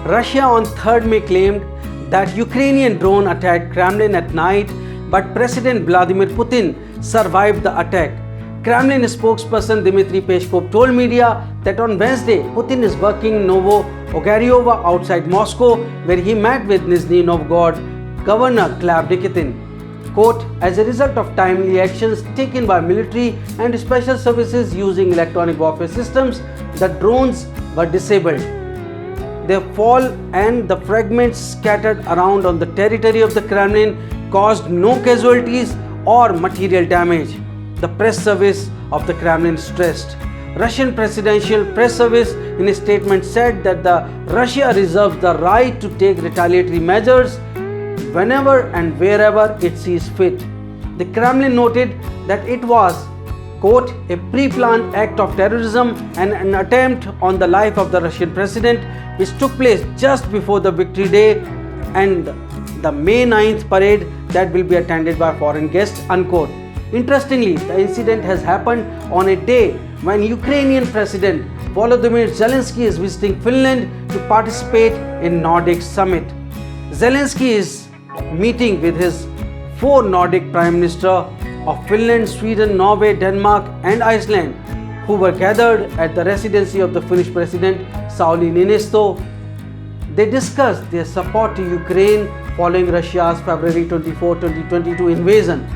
Russia on 3rd May claimed that Ukrainian drone attacked Kremlin at night, but President Vladimir Putin survived the attack. Kremlin spokesperson Dmitry Peskov told media that on Wednesday, Putin is working in Novo-Ogaryovo outside Moscow, where he met with Nizhny Novgorod Governor Gleb Nikitin. Quote, as a result of timely actions taken by military and special services using electronic warfare systems, the drones were disabled. Their fall and the fragments scattered around on the territory of the Kremlin caused no casualties or material damage, the press service of the Kremlin stressed. Russian Presidential Press Service in a statement said that Russia reserves the right to take retaliatory measures whenever and wherever it sees fit. The Kremlin noted that it was, quote, a pre-planned act of terrorism and an attempt on the life of the Russian president, which took place just before the Victory Day and the May 9th parade that will be attended by foreign guests, unquote. Interestingly, the incident has happened on a day when Ukrainian President Volodymyr Zelensky is visiting Finland to participate in Nordic summit. Zelensky is meeting with his 4 Nordic Prime Minister of Finland, Sweden, Norway, Denmark and Iceland, who were gathered at the residency of the Finnish President Sauli Niinisto. They discussed their support to Ukraine following Russia's February 24, 2022 invasion.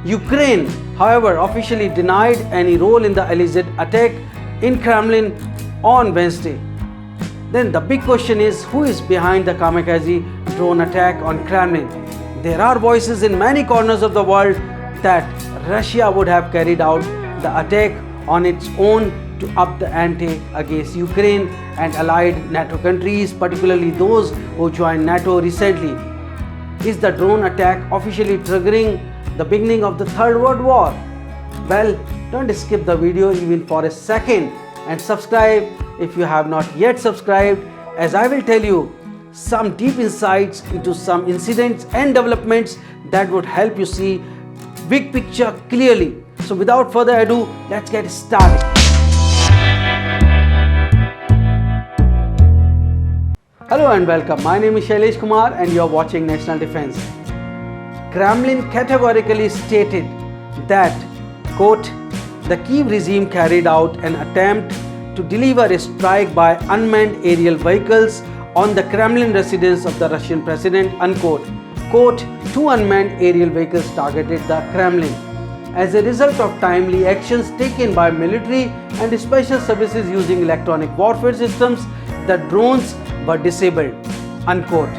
Ukraine, however, officially denied any role in the alleged attack in Kremlin on Wednesday. Then the big question is, who is behind the kamikaze drone attack on Kremlin? There are voices in many corners of the world that Russia would have carried out the attack on its own to up the ante against Ukraine and allied NATO countries, particularly those who joined NATO recently. Is the drone attack officially triggering the beginning of the Third World War? Well, don't skip the video even for a second and subscribe if you have not yet subscribed, as I will tell you some deep insights into some incidents and developments that would help you see big picture clearly. So without further ado, let's get started. Hello and welcome. My name is Shailesh Kumar and you are watching National Defense. Kremlin categorically stated that, quote, the Kyiv regime carried out an attempt to deliver a strike by unmanned aerial vehicles on the Kremlin residence of the Russian president, unquote. Quote, 2 unmanned aerial vehicles targeted the Kremlin. As a result of timely actions taken by military and special services using electronic warfare systems, the drones were disabled, unquote.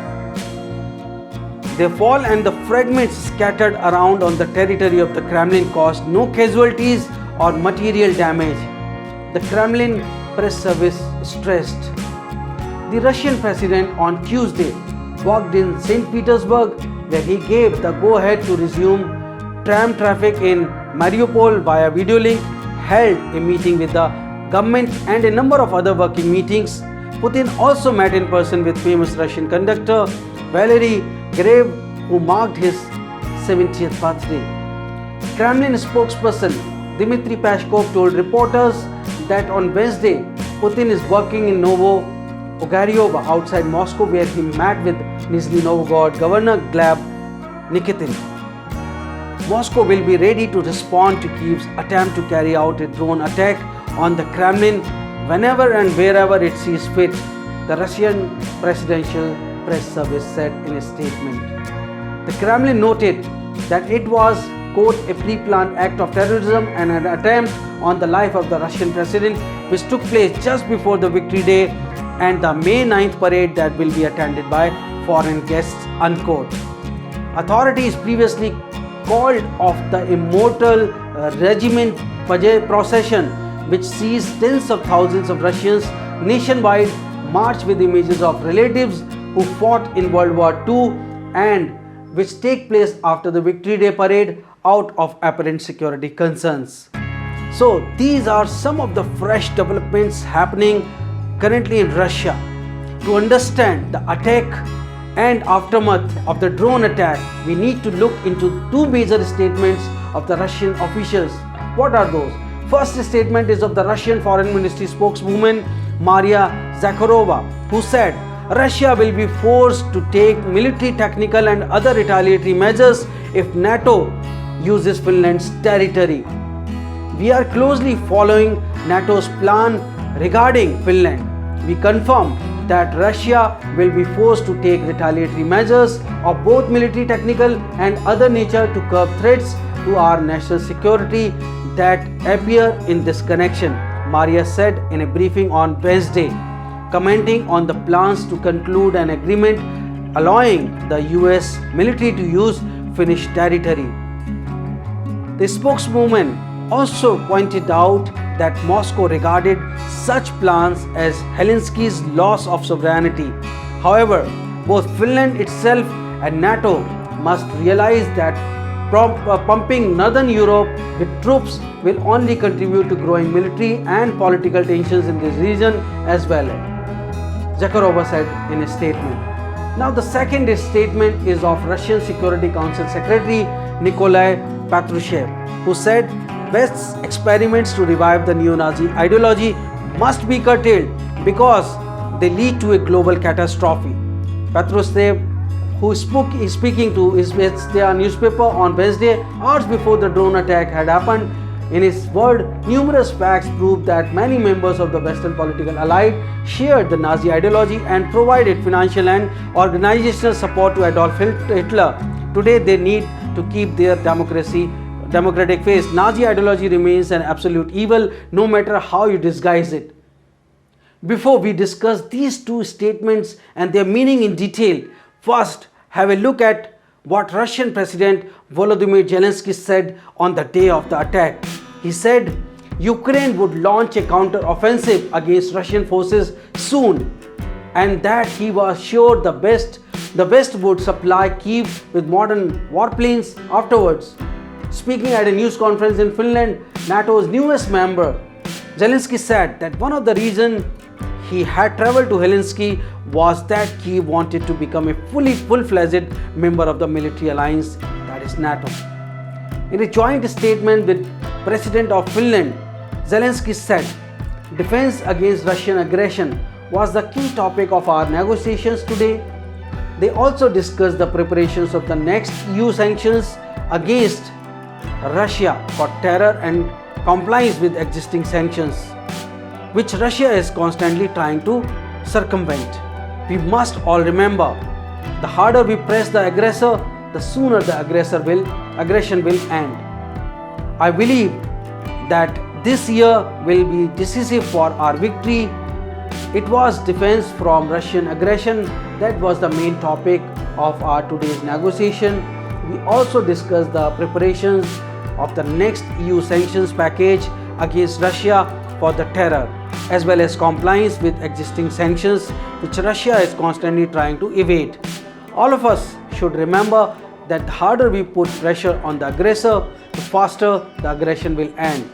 Their fall and the fragments scattered around on the territory of the Kremlin caused no casualties or material damage, the Kremlin press service stressed. The Russian president on Tuesday walked in St. Petersburg, where he gave the go-ahead to resume tram traffic in Mariupol via video link, held a meeting with the government and a number of other working meetings. Putin also met in person with famous Russian conductor Valery Gleb, who marked his 70th birthday. Kremlin spokesperson Dmitry Peskov told reporters that on Wednesday, Putin is working in Novo-Ogaryovo outside Moscow, where he met with Nizhny Novgorod Governor Gleb Nikitin. Moscow will be ready to respond to Kyiv's attempt to carry out a drone attack on the Kremlin whenever and wherever it sees fit, the Russian Presidential Press Service said in a statement. The Kremlin noted that it was, quote, a pre-planned act of terrorism and an attempt on the life of the Russian president, which took place just before the Victory Day and the May 9th parade that will be attended by foreign guests, unquote. Authorities previously called off the immortal regiment procession, which sees tens of thousands of Russians nationwide march with images of relatives who fought in World War II and which take place after the Victory Day parade out of apparent security concerns. So these are some of the fresh developments happening currently in Russia. To understand the attack and aftermath of the drone attack, we need to look into 2 major statements of the Russian officials. What are those? First statement is of the Russian Foreign Ministry spokeswoman Maria Zakharova, who said, Russia will be forced to take military, technical and other retaliatory measures if NATO uses Finland's territory. We are closely following NATO's plan regarding Finland. We confirm that Russia will be forced to take retaliatory measures of both military, technical and other nature to curb threats to our national security that appear in this connection, Maria said in a briefing on Wednesday, commenting on the plans to conclude an agreement allowing the US military to use Finnish territory. The spokeswoman also pointed out that Moscow regarded such plans as Helsinki's loss of sovereignty. However, both Finland itself and NATO must realize that pumping Northern Europe with troops will only contribute to growing military and political tensions in this region as well, Zakharova said in a statement. Now the second statement is of Russian Security Council Secretary Nikolai Patrushev, who said West's experiments to revive the neo-Nazi ideology must be curtailed because they lead to a global catastrophe. Patrushev, who is speaking to Izvestia newspaper on Wednesday, hours before the drone attack had happened, in his word, numerous facts proved that many members of the Western political elite shared the Nazi ideology and provided financial and organizational support to Adolf Hitler. Today they need to keep their democratic face. Nazi ideology remains an absolute evil no matter how you disguise it. Before we discuss these two statements and their meaning in detail, first have a look at what Russian President Volodymyr Zelensky said on the day of the attack. He said Ukraine would launch a counter-offensive against Russian forces soon, and that he was sure the West would supply Kyiv with modern warplanes afterwards. Speaking at a news conference in Finland, NATO's newest member, Zelensky said that one of the reasons he had traveled to Helsinki was that Kyiv wanted to become a full-fledged member of the military alliance, that is NATO. In a joint statement with President of Finland, Zelensky said, defense against Russian aggression was the key topic of our negotiations today. They also discussed the preparations of the next EU sanctions against Russia for terror and compliance with existing sanctions, which Russia is constantly trying to circumvent. We must all remember, the harder we press the aggressor, the sooner the aggression will end. I believe that this year will be decisive for our victory. It was defense from Russian aggression that was the main topic of our today's negotiation. We also discussed the preparations of the next EU sanctions package against Russia for the terror, as well as compliance with existing sanctions which Russia is constantly trying to evade. All of us should remember that the harder we put pressure on the aggressor, the faster the aggression will end.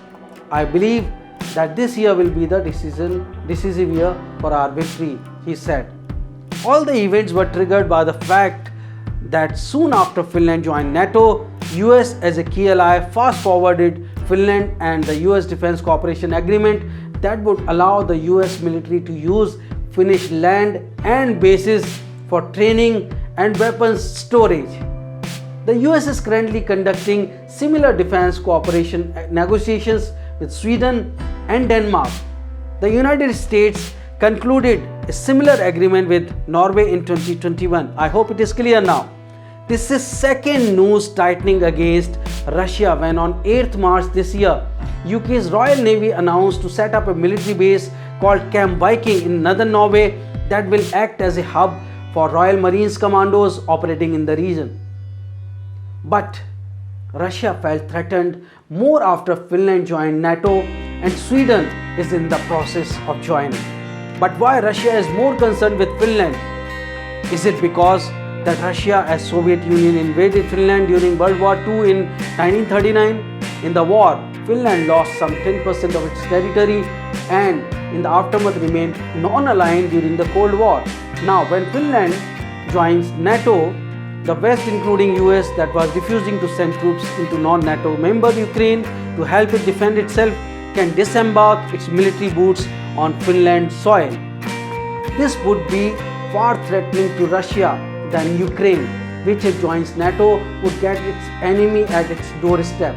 I believe that this year will be the decisive year for our victory, he said. All the events were triggered by the fact that soon after Finland joined NATO, US as a key ally fast-forwarded Finland and the US Defense Cooperation Agreement that would allow the US military to use Finnish land and bases for training and weapons storage. The US is currently conducting similar defense cooperation negotiations with Sweden and Denmark. The United States concluded a similar agreement with Norway in 2021. I hope it is clear now. This is second news tightening against Russia when on 8th March this year, UK's Royal Navy announced to set up a military base called Camp Viking in northern Norway that will act as a hub for Royal Marines commandos operating in the region. But Russia felt threatened more after Finland joined NATO and Sweden is in the process of joining. But why Russia is more concerned with Finland? Is it because that Russia as Soviet Union invaded Finland during World War II in 1939? In the war, Finland lost some 10% of its territory and in the aftermath remained non-aligned during the Cold War. Now when Finland joins NATO, the West, including US, that was refusing to send troops into non-NATO member Ukraine to help it defend itself, can disembark its military boots on Finland's soil. This would be far threatening to Russia than Ukraine, which if joins NATO would get its enemy at its doorstep.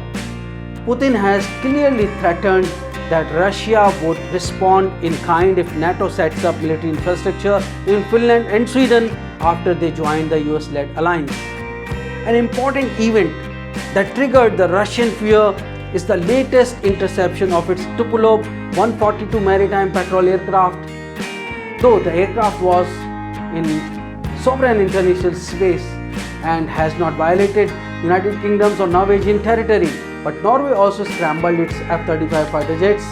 Putin has clearly threatened that Russia would respond in kind if NATO sets up military infrastructure in Finland and Sweden after they join the US-led alliance. An important event that triggered the Russian fear is the latest interception of its Tupolev 142 maritime patrol aircraft. Though the aircraft was in sovereign international space and has not violated United Kingdom's or Norwegian territory, but Norway also scrambled its F-35 fighter jets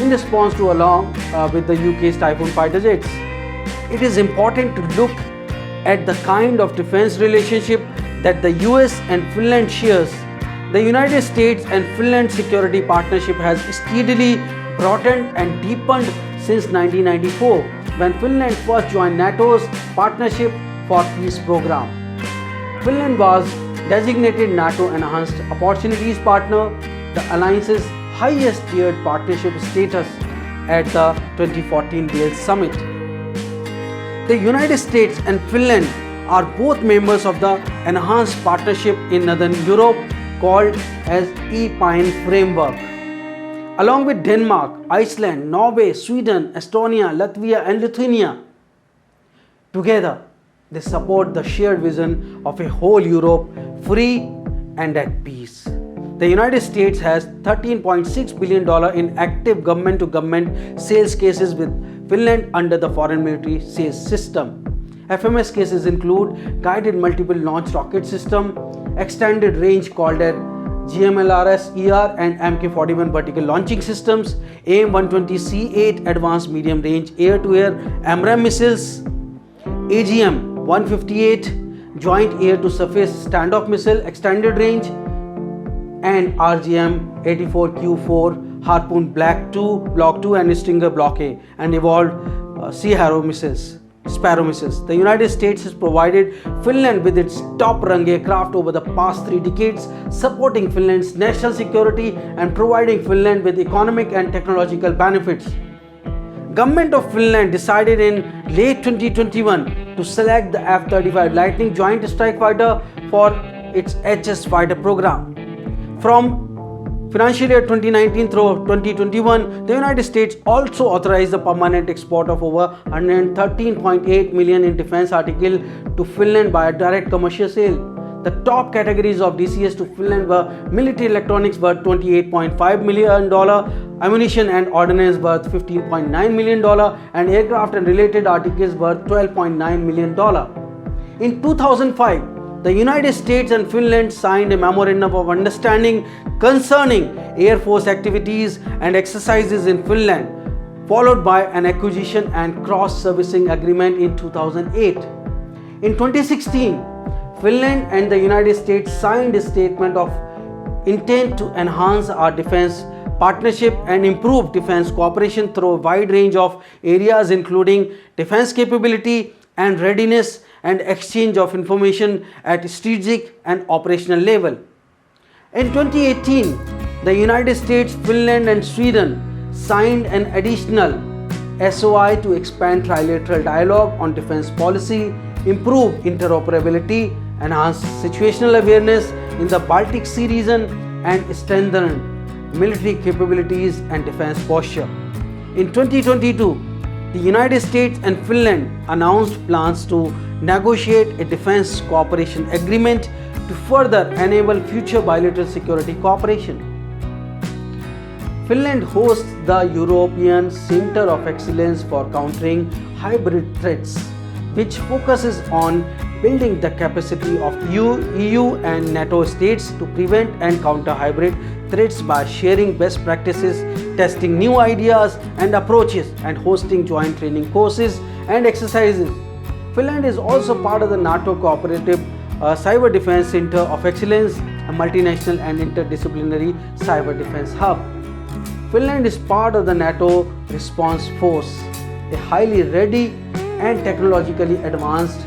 in response to along with the UK's Typhoon fighter jets. It is important to look at the kind of defense relationship that the US and Finland shares. The United States and Finland security partnership has steadily broadened and deepened since 1994, when Finland first joined NATO's Partnership for Peace program. Finland was designated NATO Enhanced Opportunities Partner, the alliance's highest tiered partnership status at the 2014 Wales Summit. The United States and Finland are both members of the Enhanced Partnership in Northern Europe called as EPINE framework. Along with Denmark, Iceland, Norway, Sweden, Estonia, Latvia and Lithuania. Together, they support the shared vision of a whole Europe free and at peace. The United States has $13.6 billion in active government-to-government sales cases with Finland under the Foreign Military Sales System. FMS cases include Guided Multiple Launch Rocket System, Extended Range called as GMLRS-ER and Mk-41 Vertical Launching Systems, AIM-120C8 Advanced Medium Range Air-to-Air AMRAAM Missiles, AGM-158 Joint Air-to-Surface Standoff Missile Extended Range, and RGM-84Q4 Harpoon Block 2 and Stinger Block A, and evolved Sea-Harrow missiles. Sparrow missiles. The United States has provided Finland with its top-rung aircraft over the past 3 decades, supporting Finland's national security and providing Finland with economic and technological benefits. Government of Finland decided in late 2021 to select the F-35 Lightning Joint Strike Fighter for its HS fighter program. From financial year 2019 through 2021, the United States also authorized the permanent export of over 113.8 million in defense article to Finland by a direct commercial sale. The top categories of DCS to Finland were military electronics worth $28.5 million, ammunition and ordnance worth $15.9 million, and aircraft and related articles worth $12.9 million. In 2005, the United States and Finland signed a memorandum of understanding concerning Air Force activities and exercises in Finland, followed by an acquisition and cross-servicing agreement in 2008. In 2016, Finland and the United States signed a statement of intent to enhance our defense partnership and improve defense cooperation through a wide range of areas including defense capability and readiness and exchange of information at strategic and operational level. In 2018, the United States, Finland and Sweden signed an additional SOI to expand trilateral dialogue on defense policy, improve interoperability, enhance situational awareness in the Baltic Sea region and strengthen military capabilities and defense posture. In 2022, the United States and Finland announced plans to negotiate a defense cooperation agreement to further enable future bilateral security cooperation. Finland hosts the European Center of Excellence for Countering Hybrid Threats, which focuses on building the capacity of EU and NATO states to prevent and counter hybrid threats by sharing best practices, testing new ideas and approaches, and hosting joint training courses and exercises. Finland is also part of the NATO Cooperative Cyber Defense Center of Excellence, a multinational and interdisciplinary cyber defense hub. Finland is part of the NATO Response Force, a highly ready and technologically advanced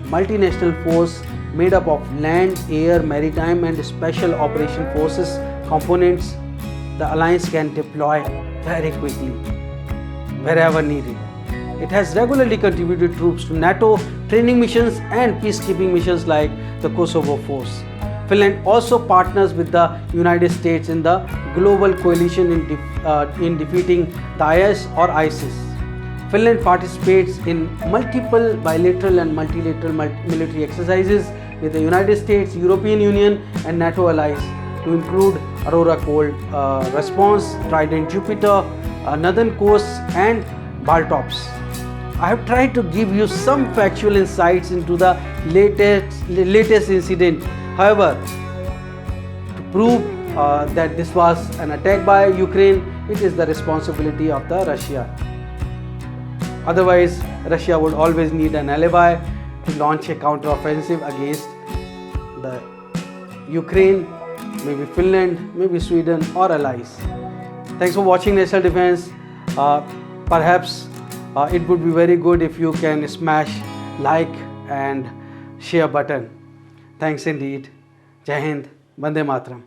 multinational force made up of land, air, maritime and special operation forces components the alliance can deploy very quickly wherever needed. It has regularly contributed troops to NATO training missions and peacekeeping missions like the Kosovo Force. Finland also partners with the United States in the global coalition in defeating Daesh or ISIS. Finland participates in multiple bilateral and multilateral military exercises with the United States, European Union and NATO allies, to include Aurora Cold Response, Trident Jupiter, Northern Coast and Baltops. I have tried to give you some factual insights into the latest incident. However, to prove that this was an attack by Ukraine, it is the responsibility of the Russia. Otherwise, Russia would always need an alibi to launch a counter-offensive against the Ukraine, maybe Finland, maybe Sweden or allies. Thanks for watching National Defense. Perhaps it would be very good if you can smash like and share button. Thanks indeed. Jai Hind. Vande Mataram.